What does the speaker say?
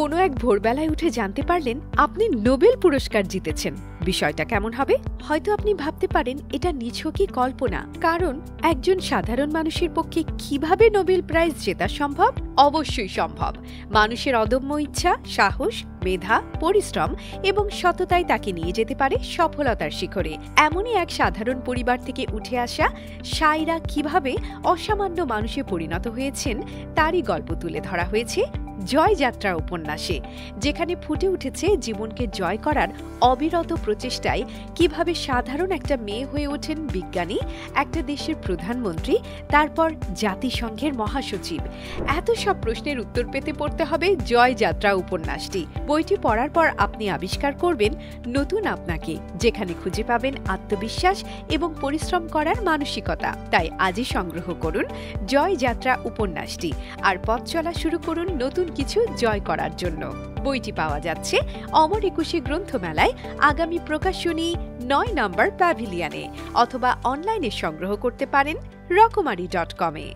কোনো এক ভোরবেলায় উঠে জানতে পারলেন আপনি নোবেল পুরস্কার জিতেছেন। বিষয়টা কেমন হবে? হয়তো আপনি ভাবতে পারেন এটা নিছকই কল্পনা, কারণ একজন সাধারণ মানুষের পক্ষে কিভাবে নোবেল প্রাইজ জেতা সম্ভব? অবশ্যই সম্ভব। মানুষের অদম্য ইচ্ছা, সাহস, মেধা, পরিশ্রম এবং সততাই তাকে নিয়ে যেতে পারে সফলতার শিখরে। এমনই এক সাধারণ পরিবার থেকে উঠে আসা সাইরা কিভাবে অসামান্য মানুষে পরিণত হয়েছেন তারই গল্প তুলে ধরা হয়েছে জয়যাত্রা উপন্যাসে, যেখানে ফুটে উঠেছে জীবনকে জয় করার অবিরত প্রচেষ্টায় কিভাবে সাধারণ একটা মেয়ে হয়ে ওঠেন বিজ্ঞানী, একটা দেশের প্রধানমন্ত্রী, তারপর জাতিসংঘের মহাসচিব। এত সব প্রশ্নের উত্তর পেতে পড়তে হবে জয়যাত্রা উপন্যাসটি। বইটি পড়ার পর আপনি আবিষ্কার করবেন নতুন আপনাকে, যেখানে খুঁজে পাবেন আত্মবিশ্বাস এবং পরিশ্রম করার মানসিকতা। তাই আজই সংগ্রহ করুন জয়যাত্রা উপন্যাসটি আর পথ চলা শুরু করুন নতুন কিছু জয় করার জন্য। বইটি পাওয়া যাচ্ছে অমর একুশে গ্রন্থমেলায় আগামী প্রকাশনী 9 নম্বর প্যাভিলিয়নে, অথবা অনলাইনে সংগ্রহ করতে পারেন রকমারি.com-এ।